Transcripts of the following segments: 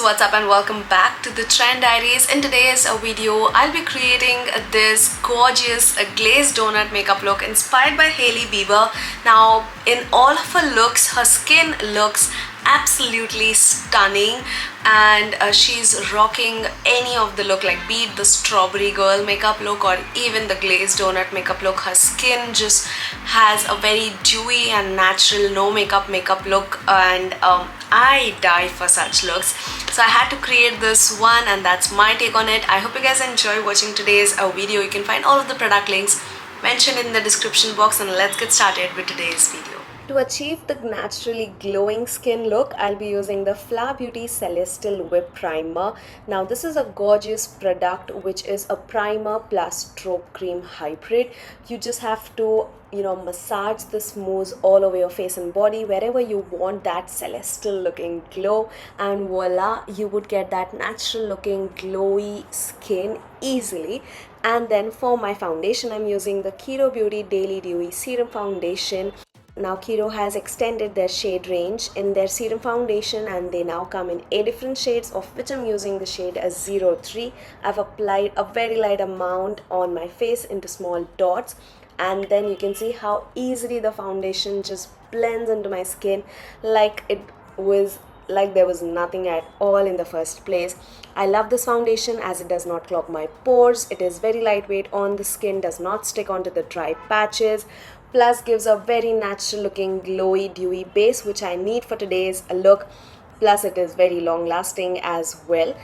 what's up and welcome back to the Trend Diaries. In today's video, I'll be creating this gorgeous glazed donut makeup look inspired by Hailey Bieber. Now, in all of her looks, her skin looks absolutely stunning, and she's rocking any of the look, like be it the strawberry girl makeup look or even the glazed donut makeup look. Her skin just has a very dewy and natural no makeup look, and I die for such looks. So I had to create this one, and that's my take on it. I hope you guys enjoy watching today's video. You can find all of the product links mentioned in the description box, and let's get started with today's video. To achieve the naturally glowing skin look, I'll be using the Flower Beauty Celestial Whip Primer. Now this is a gorgeous product which is a primer plus strobe cream hybrid. You just have to massage this mousse all over your face and body wherever you want that celestial looking glow, and voila, you would get that natural looking glowy skin easily. And then for my foundation, I'm using the Kiro Beauty Daily Dewy Serum Foundation. Now Kiro has extended their shade range in their serum foundation, and they now come in 8 different shades, of which I'm using the shade as 03. I've applied a very light amount on my face into small dots, and then you can see how easily the foundation just blends into my skin like there was nothing at all in the first place. I love this foundation as it does not clog my pores. It is very lightweight on the skin, does not stick onto the dry patches, plus gives a very natural looking glowy dewy base which I need for today's look. Plus it is very long lasting as well.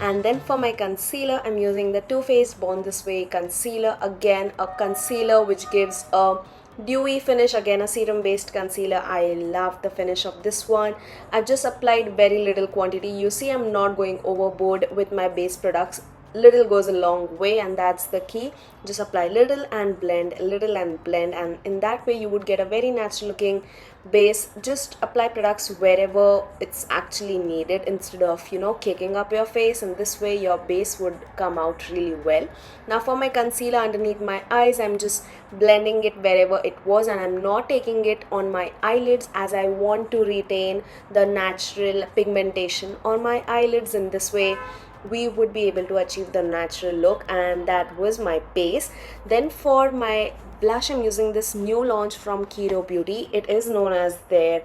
And then for my concealer, I'm using the Too Faced Born This Way concealer. Again, a concealer which gives a dewy finish, again a serum based concealer. I love the finish of this one. I've just applied very little quantity. You see, I'm not going overboard with my base products. Little goes a long way, and that's the key. Just apply little and blend, little and blend, and in that way you would get a very natural looking base. Just apply products wherever it's actually needed instead of caking up your face, and this way your base would come out really well. Now for my concealer underneath my eyes, I'm just blending it wherever it was, and I'm not taking it on my eyelids as I want to retain the natural pigmentation on my eyelids. In this way we would be able to achieve the natural look, and that was my base. Then for my blush, I'm using this new launch from Kiro Beauty. It is known as their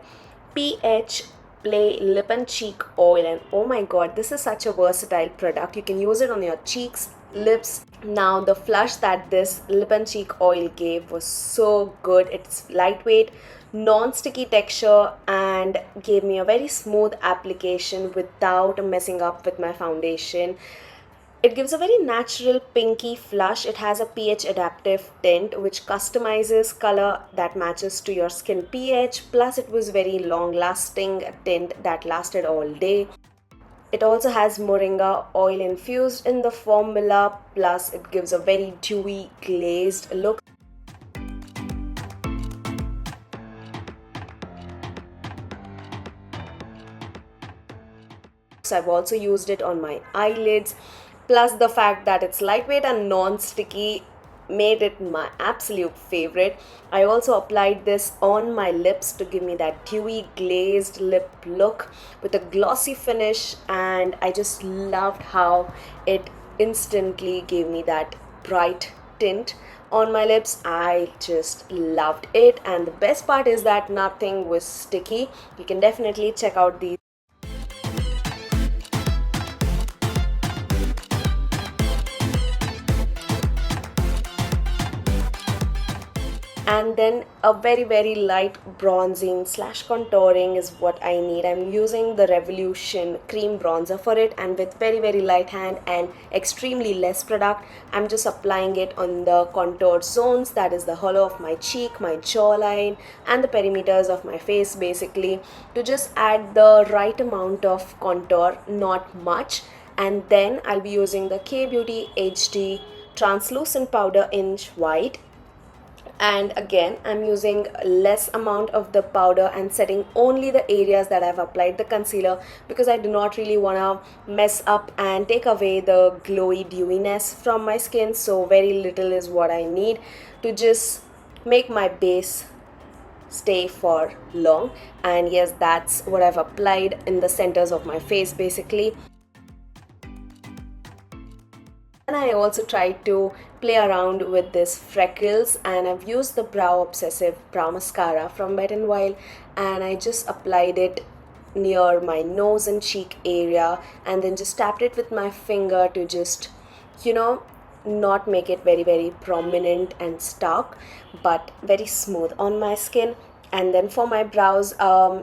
PH Play Lip and Cheek Oil, and oh my god, this is such a versatile product. You can use it on your cheeks, lips. Now the flush that this lip and cheek oil gave was so good. It's lightweight, non-sticky texture, and gave me a very smooth application without messing up with my foundation. It gives a very natural pinky flush. It has a pH adaptive tint which customizes color that matches to your skin pH, plus it was very long lasting tint that lasted all day. It also has moringa oil infused in the formula, plus it gives a very dewy glazed look. So I've also used it on my eyelids, plus the fact that it's lightweight and non-sticky made it my absolute favorite. I also applied this on my lips to give me that dewy glazed lip look with a glossy finish, and I just loved how it instantly gave me that bright tint on my lips. I just loved it, and the best part is that nothing was sticky. You can definitely check out these. And then a very light bronzing slash contouring is what I need. I'm using the Revolution cream bronzer for it, and with very light hand and extremely less product, I'm just applying it on the contour zones, that is the hollow of my cheek, my jawline, and the perimeters of my face, basically, to just add the right amount of contour, not much. And then I'll be using the K Beauty HD translucent powder in white, and again I'm using less amount of the powder and setting only the areas that I've applied the concealer, because I do not really want to mess up and take away the glowy dewiness from my skin. So very little is what I need to just make my base stay for long. And yes, that's what I've applied in the centers of my face basically. And I also tried to play around with this freckles, and I've used the Brow Obsessive Brow Mascara from Wet n Wild, and I just applied it near my nose and cheek area, and then just tapped it with my finger to just, you know, not make it very prominent and stark, but very smooth on my skin. And then for my brows,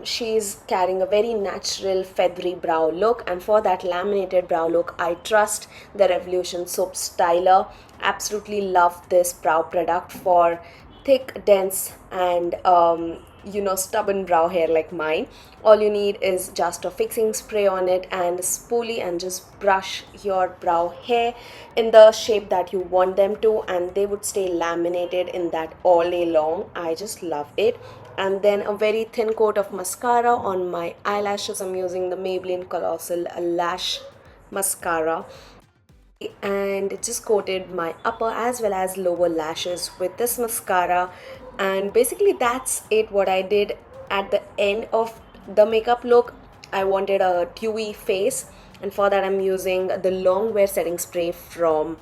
she's carrying a very natural feathery brow look, and for that laminated brow look I trust the Revolution Soap Styler. Absolutely love this brow product for thick, dense, and stubborn brow hair like mine. All you need is just a fixing spray on it and a spoolie, and just brush your brow hair in the shape that you want them to, and they would stay laminated in that all day long. I just love it. And then a very thin coat of mascara on my eyelashes. I'm using the Maybelline Colossal Lash Mascara, and it just coated my upper as well as lower lashes with this mascara. And basically that's it, what I did at the end of the makeup look. I wanted a dewy face, and for that I'm using the long wear setting spray from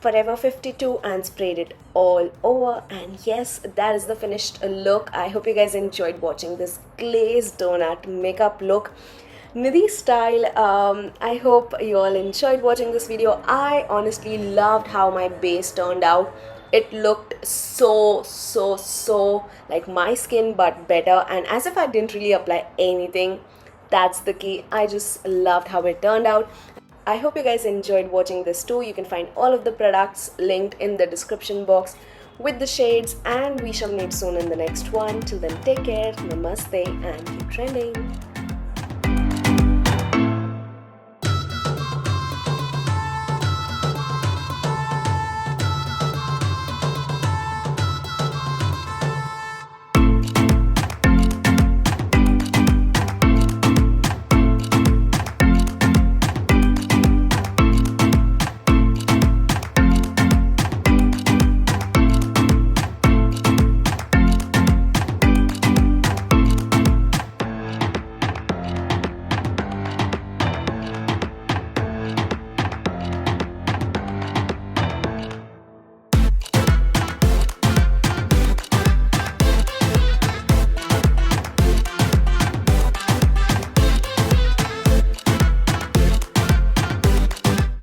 Forever 52 and sprayed it all over. And yes, that is the finished look. I hope you guys enjoyed watching this glazed donut makeup look, Nidhi style. I hope you all enjoyed watching this video. I honestly loved how my base turned out. It looked so like my skin, but better, and as if I didn't really apply anything. That's the key. I just loved how it turned out. I hope you guys enjoyed watching this too. You can find all of the products linked in the description box with the shades, and we shall meet soon in the next one. Till then, take care, namaste, and keep trending.